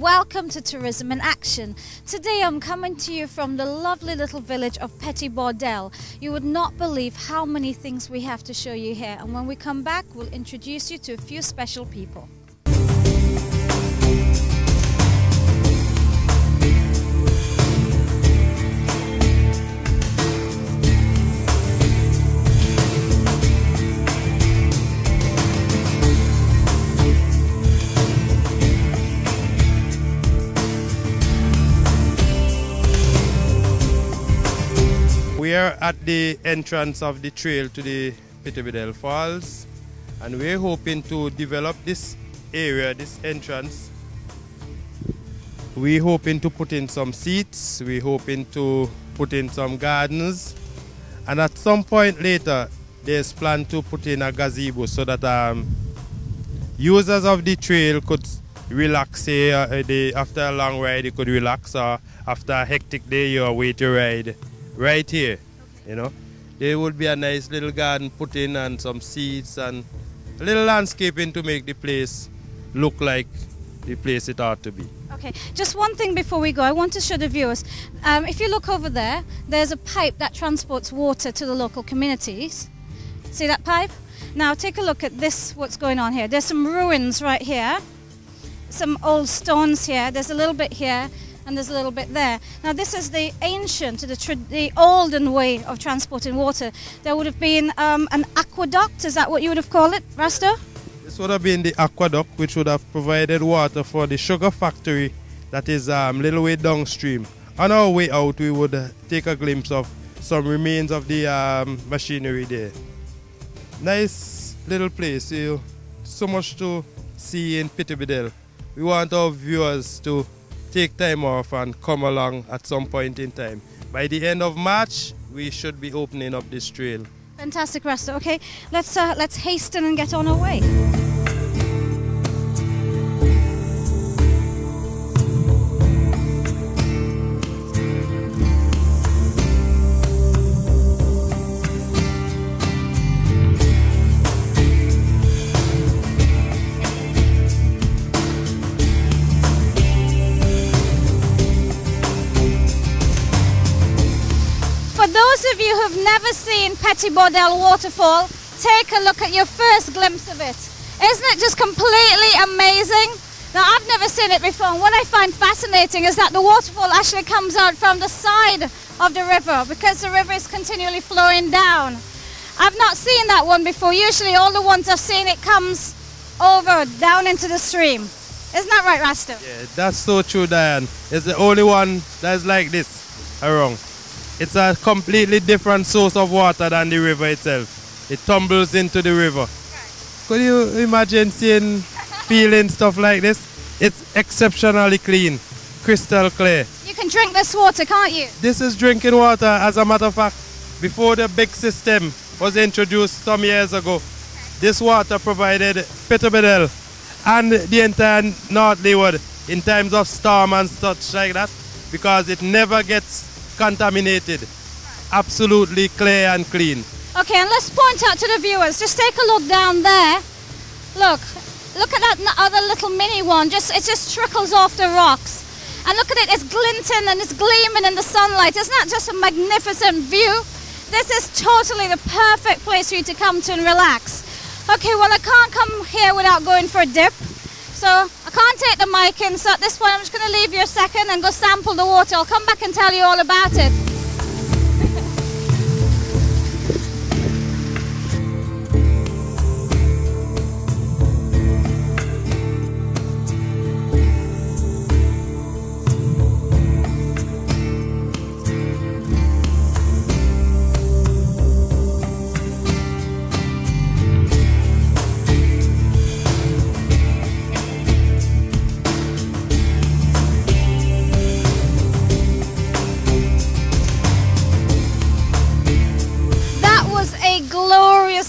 Welcome to Tourism in Action. Today I'm coming to you from the lovely little village of Petit Bordel. You would not believe how many things we have to show you here, and when we come back we'll introduce you to a few special people. We are at the entrance of the trail to the Petit Bordel Falls, and we're hoping to develop this area, this entrance. We're hoping to put in some seats, we're hoping to put in some gardens, and at some point later there's plan to put in a gazebo so that users of the trail could relax here after a long ride. They could relax, or after a hectic day you're away to ride. Right here, you know, there would be a nice little garden put in and some seeds and a little landscaping to make the place look like the place it ought to be. Okay, just one thing before we go, I want to show the viewers. If you look over there, there's a pipe that transports water to the local communities. See that pipe? Now take a look at this, what's going on here. There's some ruins right here, some old stones here, there's a little bit here, and there's a little bit there. Now this is the ancient, the olden way of transporting water. There would have been an aqueduct, is that what you would have called it, Rasto? This would have been the aqueduct, which would have provided water for the sugar factory that is a little way downstream. On our way out we would take a glimpse of some remains of the machinery there. Nice little place, so much to see in Petit Bordel. We want our viewers to take time off and come along at some point in time. By the end of March, we should be opening up this trail. Fantastic, Rasta. Okay, let's hasten and get on our way. For those of you who've never seen Petit Bordel Waterfall, take a look at your first glimpse of it. Isn't it just completely amazing? Now, I've never seen it before, and what I find fascinating is that the waterfall actually comes out from the side of the river because the river is continually flowing down. I've not seen that one before. Usually all the ones I've seen, it comes over down into the stream. Isn't that right, Rasto? Yeah, that's so true, Diane. It's the only one that's like this around. It's a completely different source of water than the river itself. It tumbles into the river. Could you imagine feeling stuff like this? It's exceptionally clean, crystal clear. You can drink this water, can't you? This is drinking water. As a matter of fact, before the big system was introduced some years ago, this water provided Petit Bordel and the entire North Leeward in times of storm and such like that, because it never gets contaminated. Absolutely clear and clean. Okay, and let's point out to the viewers, just take a look down there. Look at that other little mini one, it just trickles off the rocks. And look at it, it's glinting and it's gleaming in the sunlight. Isn't that just a magnificent view? This is totally the perfect place for you to come to and relax. Okay, well I can't come here without going for a dip. So I can't take the mic in, so at this point I'm just going to leave you a second and go sample the water. I'll come back and tell you all about it.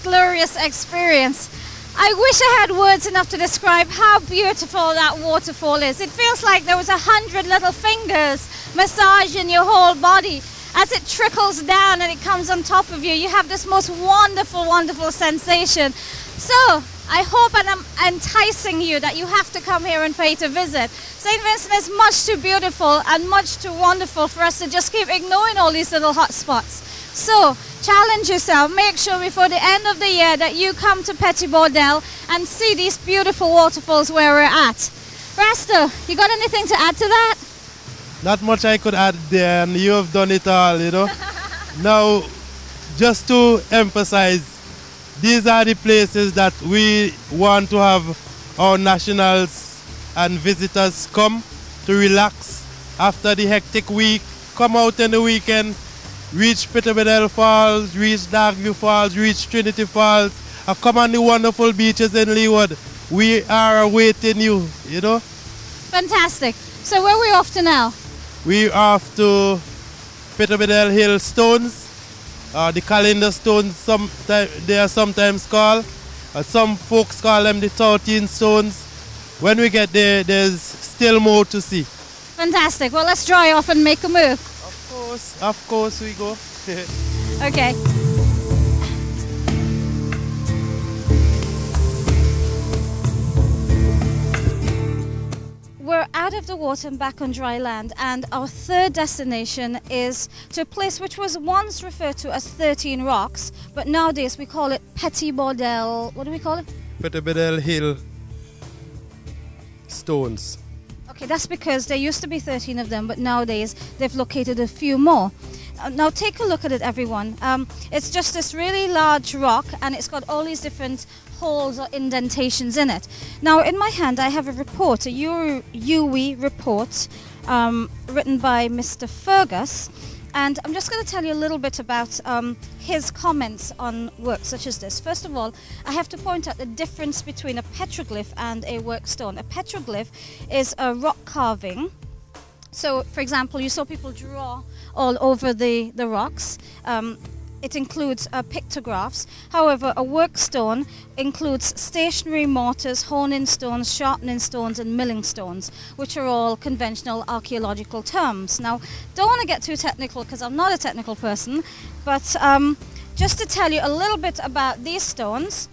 Glorious experience. I wish I had words enough to describe how beautiful that waterfall is. It feels like there was 100 little fingers massaging your whole body. As it trickles down and it comes on top of you, you have this most wonderful, wonderful sensation. So, I hope and I'm enticing you that you have to come here and pay to visit. St. Vincent is much too beautiful and much too wonderful for us to just keep ignoring all these little hot spots. So challenge yourself, make sure before the end of the year that you come to Petit Bordel and see these beautiful waterfalls where we're at. Rasto, you got anything to add to that? Not much I could add there, and you have done it all, you know. Now, just to emphasize, these are the places that we want to have our nationals and visitors come to relax after the hectic week. Come out in the weekend, reach Petit Bordel Falls, reach Darkview Falls, reach Trinity Falls, and come on the wonderful beaches in Leeward. We are awaiting you, you know. Fantastic. So where are we off to now? We are off to Petit Bordel Hill Stones, the calendar stones they are sometimes called. Some folks call them the 13 stones. When we get there, there's still more to see. Fantastic. Well, let's dry off and make a move. Of course we go. Okay. We're out of the water and back on dry land, and our third destination is to a place which was once referred to as 13 Rocks, but nowadays we call it Petit Bordel. What do we call it? Petit Bordel Hill Stones. Okay, that's because there used to be 13 of them, but nowadays they've located a few more. Now take a look at it, everyone. It's just this really large rock, and it's got all these different holes or indentations in it. Now in my hand I have a report, a UWE report written by Mr. Fergus, and I'm just going to tell you a little bit about his comments on works such as this. First of all, I have to point out the difference between a petroglyph and a workstone. A petroglyph is a rock carving. So for example, you saw people draw all over the rocks. It includes pictographs. However, a workstone includes stationary mortars, honing stones, sharpening stones, and milling stones, which are all conventional archaeological terms. Now, don't want to get too technical because I'm not a technical person, but just to tell you a little bit about these stones,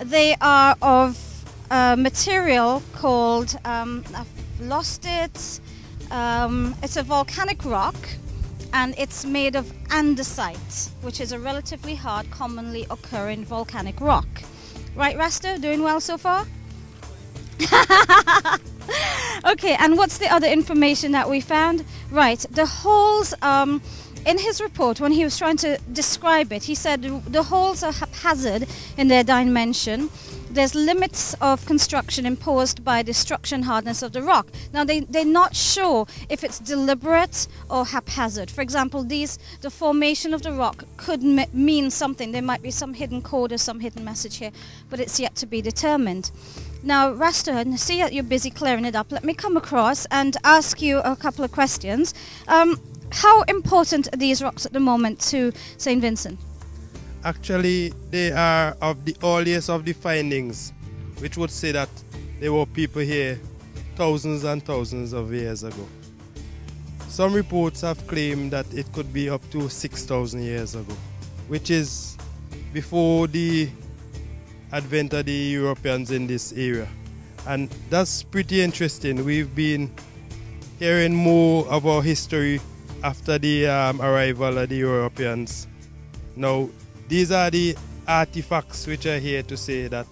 they are of a material called, I've lost it, it's a volcanic rock, and it's made of andesite, which is a relatively hard, commonly occurring volcanic rock. Right, Rasto? Doing well so far? Okay, and what's the other information that we found? Right, the holes, in his report, when he was trying to describe it, he said the holes are haphazard in their dimension. There's limits of construction imposed by the structure and hardness of the rock. Now, they're not sure if it's deliberate or haphazard. For example, the formation of the rock could mean something. There might be some hidden code or some hidden message here, but it's yet to be determined. Now, Rasto, I see that you're busy clearing it up. Let me come across and ask you a couple of questions. How important are these rocks at the moment to St. Vincent? Actually, they are of the earliest of the findings, which would say that there were people here thousands and thousands of years ago. Some reports have claimed that it could be up to 6,000 years ago, which is before the advent of the Europeans in this area. And that's pretty interesting. We've been hearing more of our history after the arrival of the Europeans. Now, these are the artifacts which are here to say that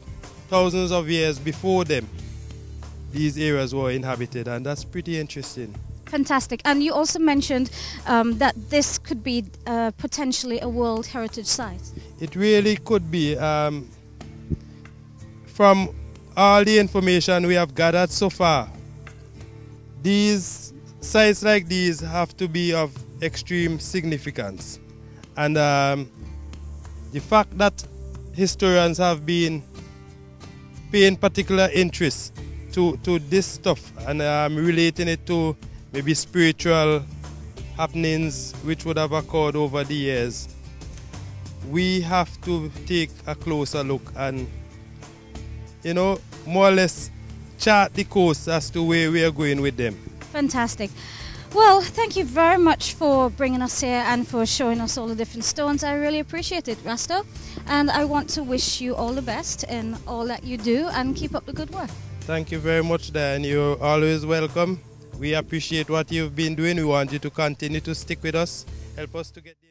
thousands of years before them, these areas were inhabited, and that's pretty interesting. Fantastic. And you also mentioned that this could be potentially a World Heritage Site. It really could be. From all the information we have gathered so far, these sites like these have to be of extreme significance. And the fact that historians have been paying particular interest to this stuff and relating it to maybe spiritual happenings which would have occurred over the years, we have to take a closer look and, you know, more or less chart the course as to where we are going with them. Fantastic. Well, thank you very much for bringing us here and for showing us all the different stones. I really appreciate it, Rasto. And I want to wish you all the best in all that you do and keep up the good work. Thank you very much, Diane. You're always welcome. We appreciate what you've been doing. We want you to continue to stick with us. Help us to get the